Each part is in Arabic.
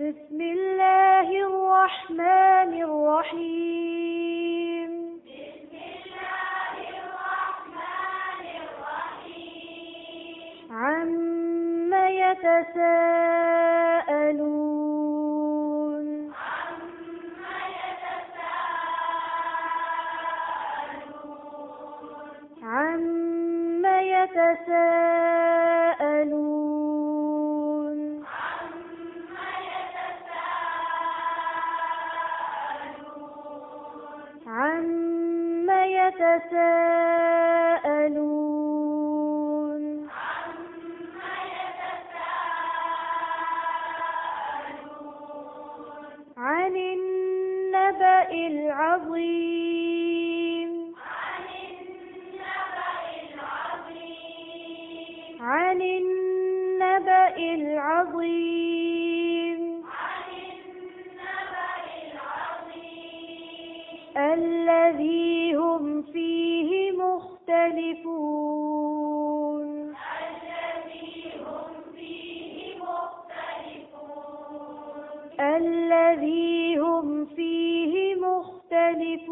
بسم الله الرحمن الرحيم. بسم الله الرحمن الرحيم. عم يتساءلون. عم يتساءلون. عم يتساءلون. عن النبأ العظيم. عن النبأ العظيم. الذي هم فيه مختلفون. الذي هم فيه مختلفون.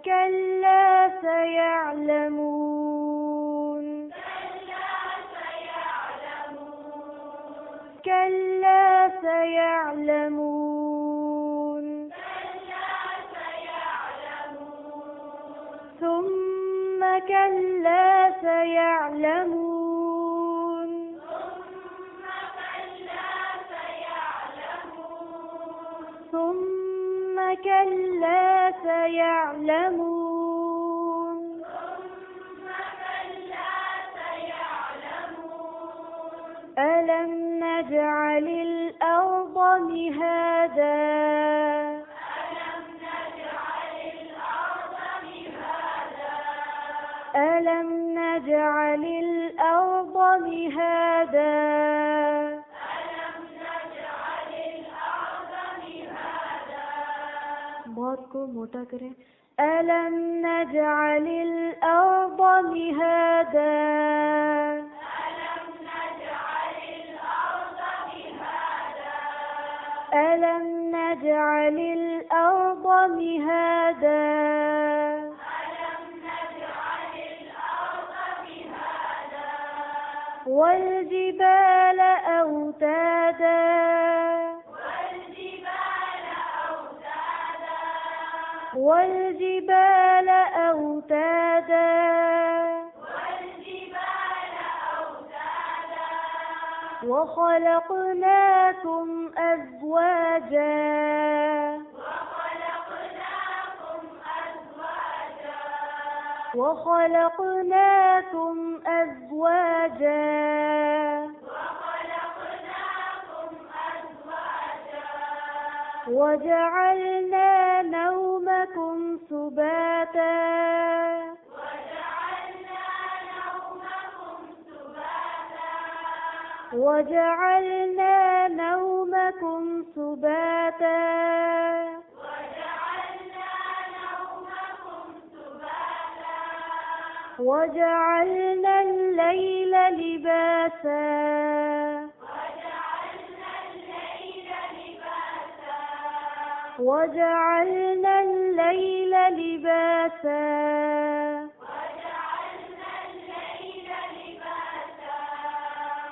كلا سيعلمون. كلا سيعلمون. ثم كلا سيعلمون. ثم كلا سيعلمون. ألم نجعل الأرض مهادا. ألم نجعل الأرض مهادا. बहुत को मोटा करें. ألم نجعل الأرض مهادا. ألم نجعل الأرض مهادا. والجبال أوتادا. والجبال أوتادا. وخلقناكم أزواجا. وخلقناكم أزواجا. وجعلنا نومكم سباتا. وجعلنا نومكم سباتا. وجعلنا الليل لباسا. وجعلنا الليل لباسا.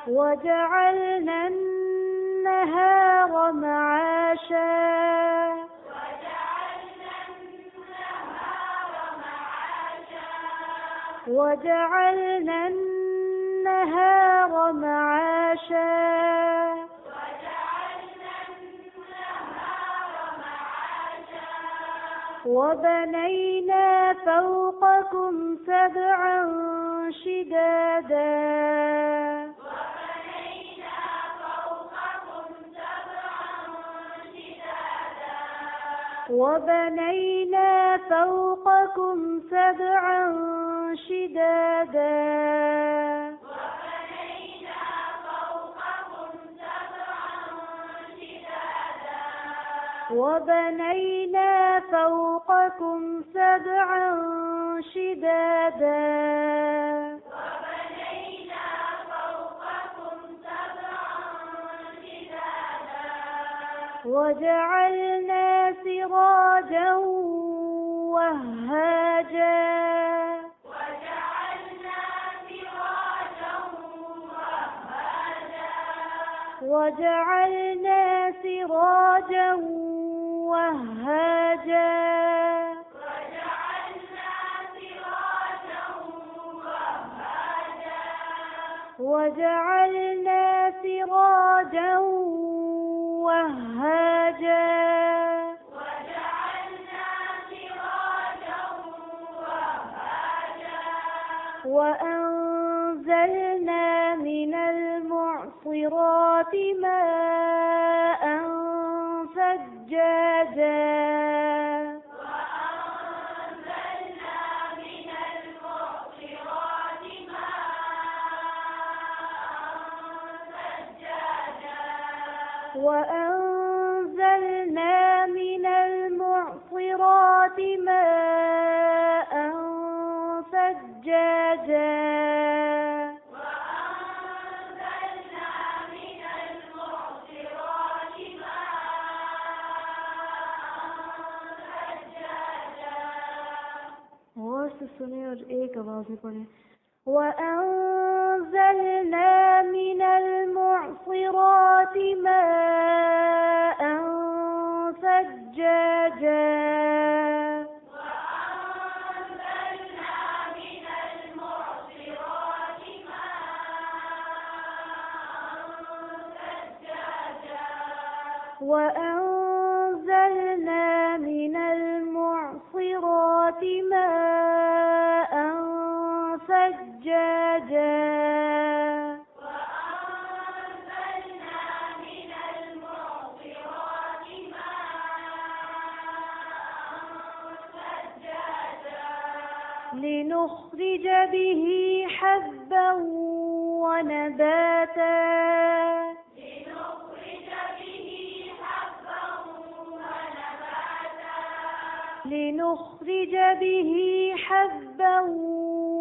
وجعلنا النهار معاشا. وجعلنا النهار معاشا. وبنينا فوقكم سبعا شدادا. وبنينا فوقكم سبعا شدادا. وبنينا فوقكم سبعا شدادا. وجعلنا سراجا وهاجا وجعلنا سراجا وهاجا وجعلنا سراجا وهاجا وأنزلنا من المعصرات ماء ثجاجا وأنزلنا من المعصرات ماء ثجاجا और से सुने और एक आवाज में पढ़े وأنزلنا من المعصرات ماء ثجاجا وأنزلنا من المعصرات ماء ثجاجا لنخرج به حبا ونباتا لنخرج به حبا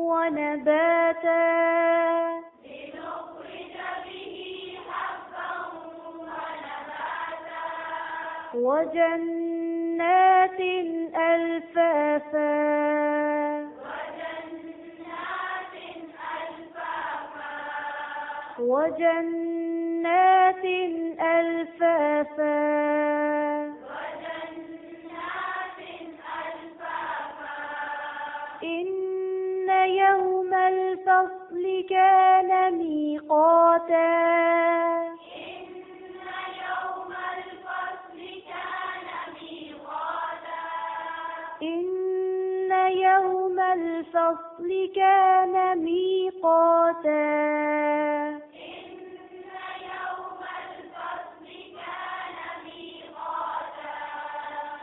ونباتا وجنات ألفافا وجنات ألفافا إن يوم الفصل كان ميقاتا إن يوم الفصل كان ميقاتا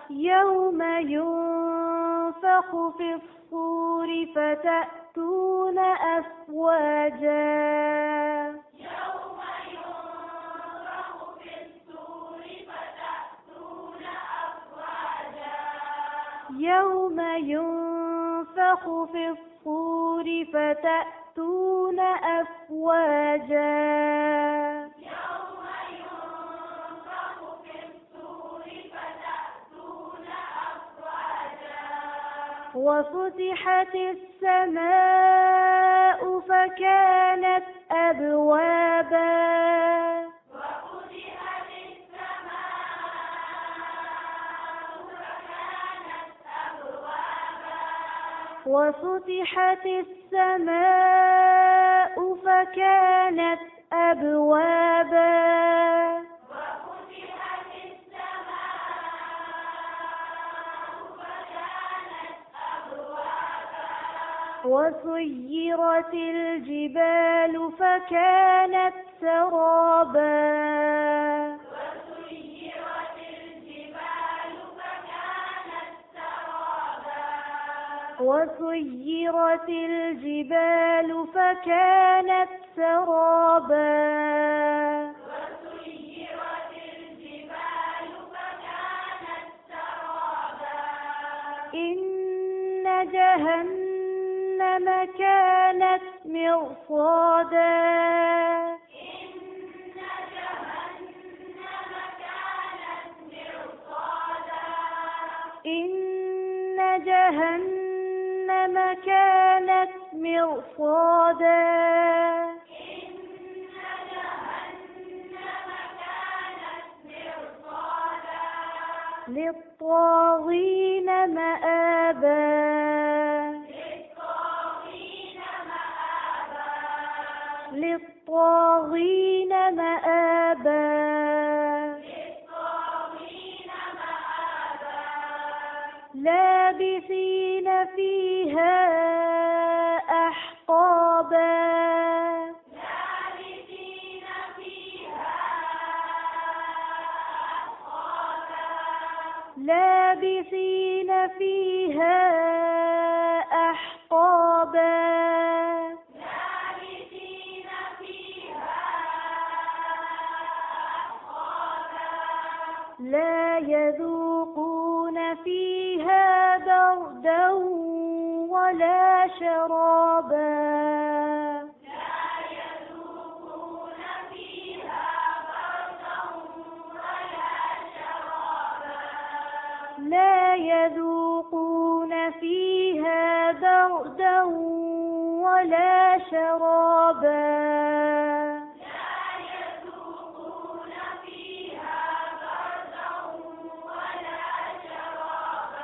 يوم ينفخ في الصور فتأتون أفواجا يوم ينفخ في الصور فتأتون أفواجا وفتحت السماء فكانت أبوابا وفتحت السماء فكانت أبوابا وسيرت الجبال فكانت سرابا وسيرت الجبال فكانت سرابا إن جهنم كانت مرصادا إن جهنم كانت مرصادا إن جهنم كانت مرصادا للطاغين مآبا للطاغين مآبا للطاغين مآبا للطاغين مآبا لابثين فيها أحقابا لابثين فيها أحقابا لابثين فيها أحقابا لابثين فيها أحقابا لا يذوقون فيها بردا ولا شرابا لا يذوقون فيها بردا ولا شرابا لا يذوقون فيها بردا ولا شرابا لا يذوقون فيها بردا ولا شرابا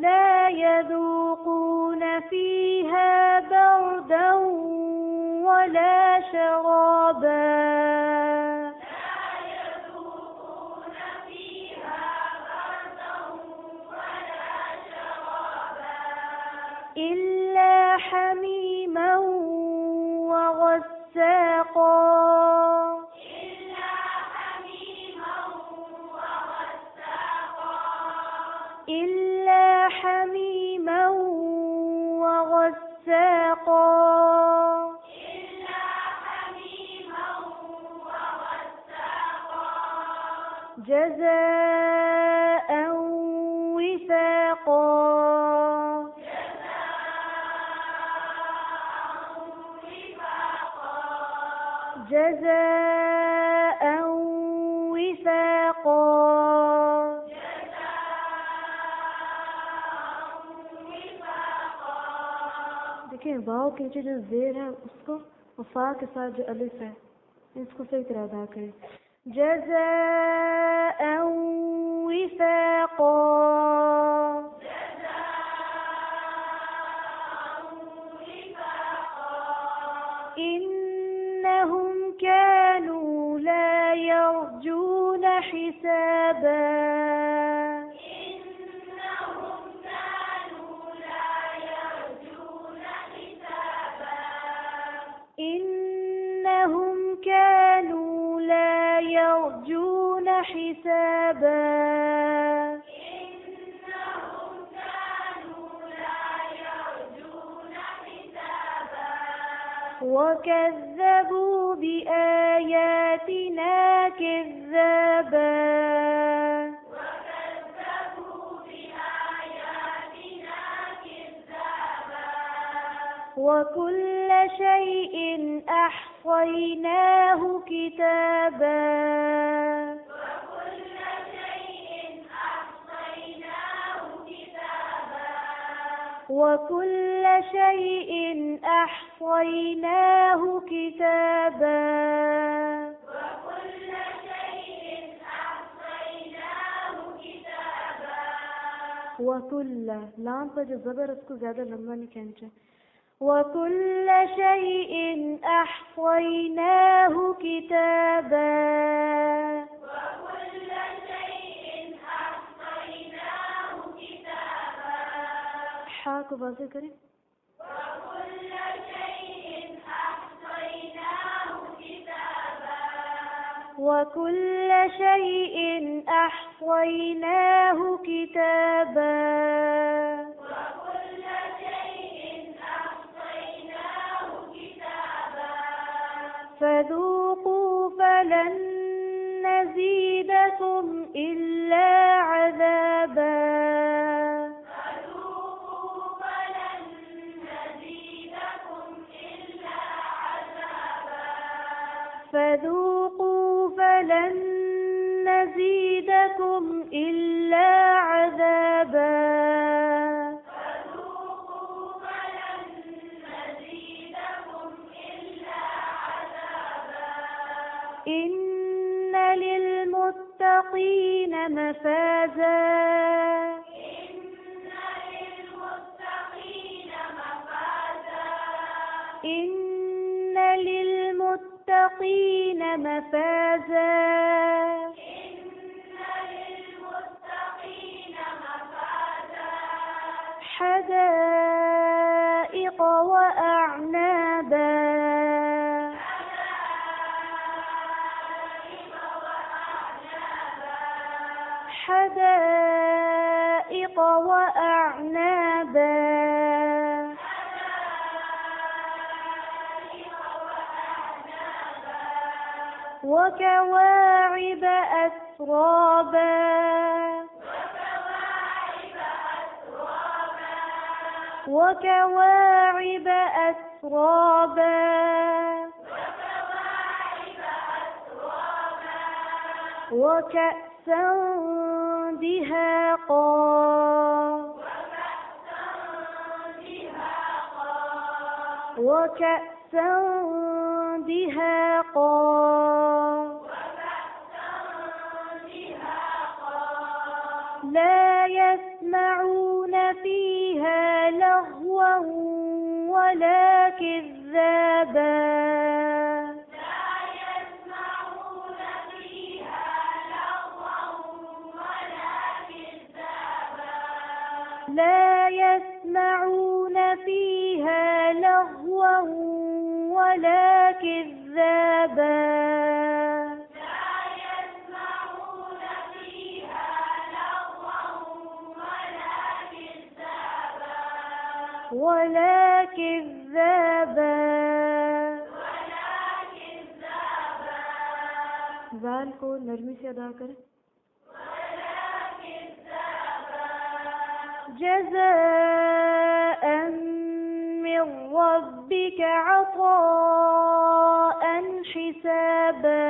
لا يذوقون فيها بردا ولا شرابا لا يذوقون فيها بردا ولا شرابا إلا حميما وغساقا إلا حميما وغساقا إلا حميما وغساقا إلا حميما وغساقا جزاء وفاقا جزاء وفاقا देखिए वाव के नीचे जो जेर है उसको वफा के साथ जो अलिफ है इसको सही तरह अदा करें जज़ाअ विफाक़ा إنهم كانوا لا يرجون حسابا إنهم كانوا لا يرجون حسابا إنهم كانوا لا يرجون حسابا إنهم كانوا لا يرجون حسابا وكذبوا بآياتنا كذابا وكذبوا بآياتنا كذابا وكل شيء أحصيناه كتابا وكل شيء أحصيناه كتابا وكل شيء أحصيناه كتابا وكل شيء أحصيناه كتابا وكل लाम पर जो ज़बर उसको ज़्यादा लंबा नहीं कहना चाहिए وكل شيء أحصيناه كتابا وكل شيء أحصيناه كتابا حا को वाज़े करें وكل شيء أحصيناه كتابا وكل شيء أحصيناه كتابا وكل شيء أحصيناه كتابا فذوقوا فلن نزيدكم إلا عذابا فذوقوا فلن نزيدكم إلا عذابا فذوقوا فلن نزيدكم إلا عذابا للمتقين مفازا إن إن للمتقين مفازا للمتقين مفازا إن للمتقين مفازا حدائق وأعنابا حدائق وأعنابا وكواعب أترابا وكواعب أترابا وكأسا دهاقا وكأسا دهاقا لا يسمعون فيها لغوا ولا كذابا لا يسمعون فيها لغوا ولا كذابا ولا كذابا ذال को नरमी से अदा करें جزاء من ربك عطاء حسابا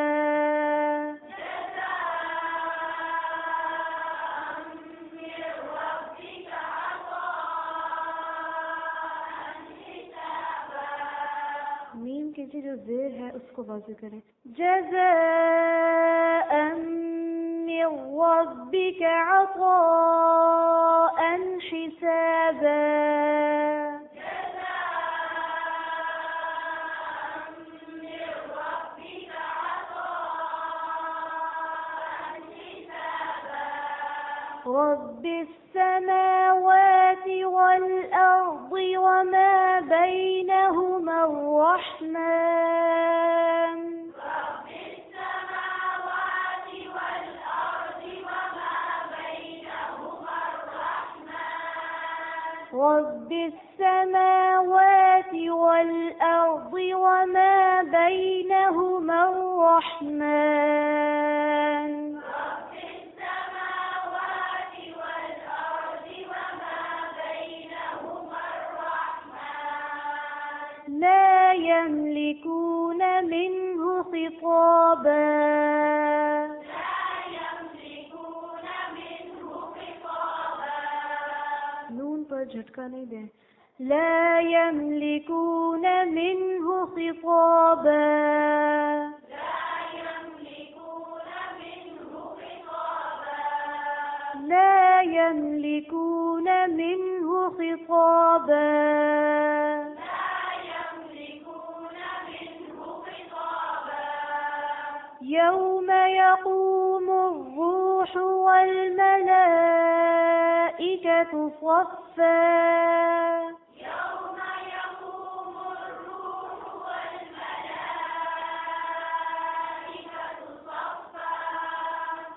मीम के जो जेर है उसको वाज़ेह करें जज़ाअ من ربك عطاء حسابا رب السماوات والأرض وما بينهما الرحمن رب السماوات والأرض وما بينهما الرحمن لا يملكون منه خطابا नून पर झटका नहीं दें لا يملكون منه خطابا لا يملكون منه خطابا يوم يقوم الروح والملائكة صفا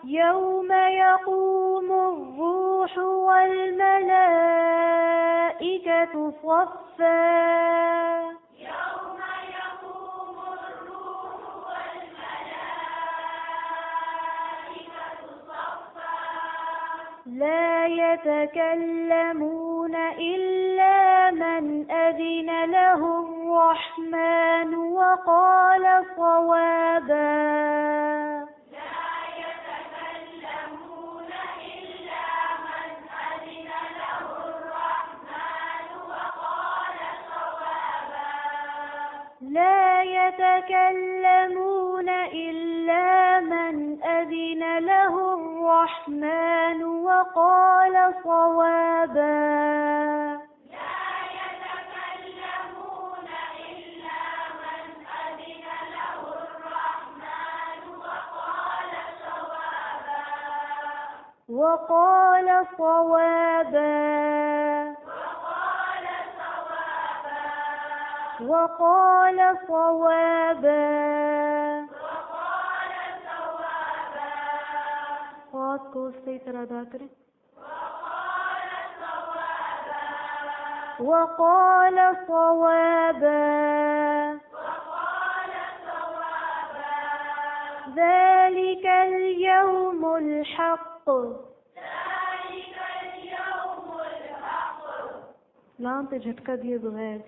يوم يقوم الروح والملائكة صفا لا يتكلمون إلا من أذن له الرحمن وقال صوابا لا يتكلمون إلا من أذن له الرحمن وقال صوابا. لا يتكلمون إلا من أذن له الرحمن وقال صوابا. وقال صوابا. وقال صوابا. خط को सही तरह अदा करें. وقال صوابا. ذلك اليوم الحق. लाम पे झटका दिए बगैर.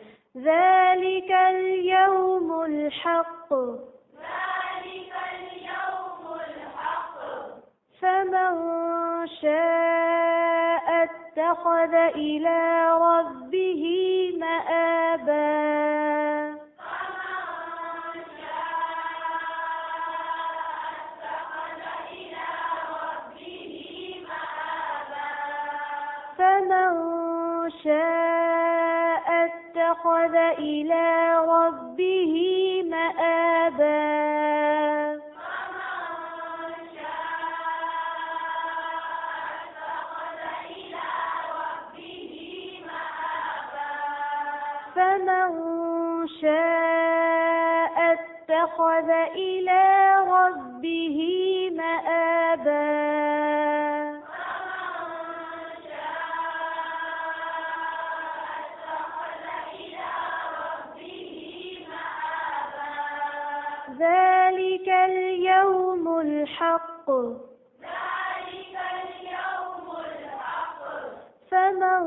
ذلك اليوم الحق. فمن شاء اتخذ إلى ربه مآبا. فمن شاء اتخذ إلى ربه مآبا. فمن شاء اتخذ إلى ربه مآبا. ذلك اليوم الحق. فمن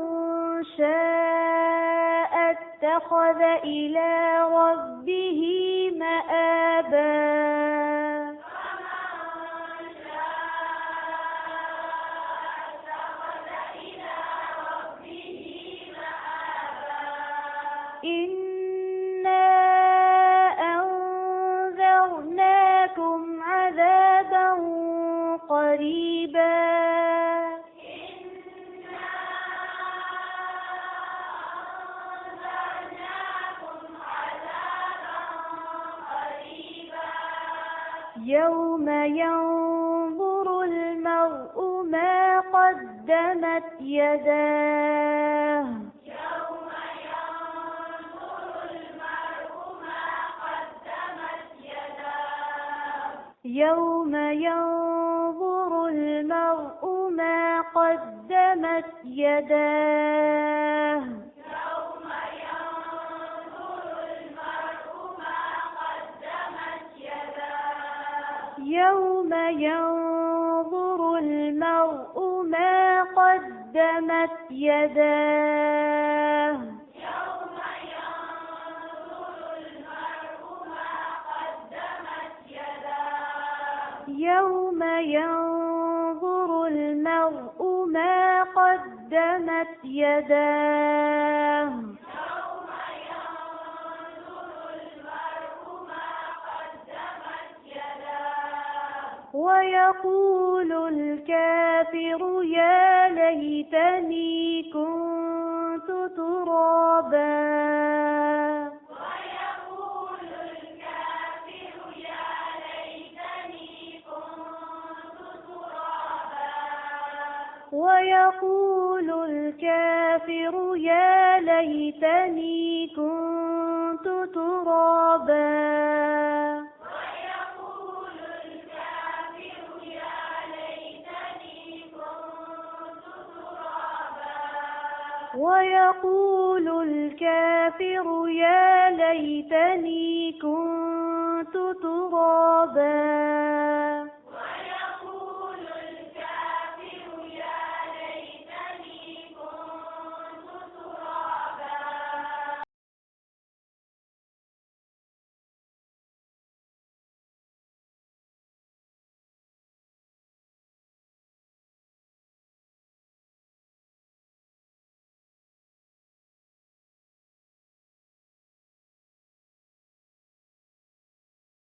شاء اتخذ إلى ربه مآبا. إنا أنذرناكم عذابا قريبا. يوم ينظر المرء ما قدمت يداه. يوم ينظر المرء ما قدمت يداه. يوم ينظر المرء ما قدمت يداه. يوم ينظر المرء ما قدمت يداه. ويقول الكافر يا ليتني كنت ترابا. ويقول الكافر يا ليتني كنت ترابا. ويقول الكافر يا ليتني كنت ترابا.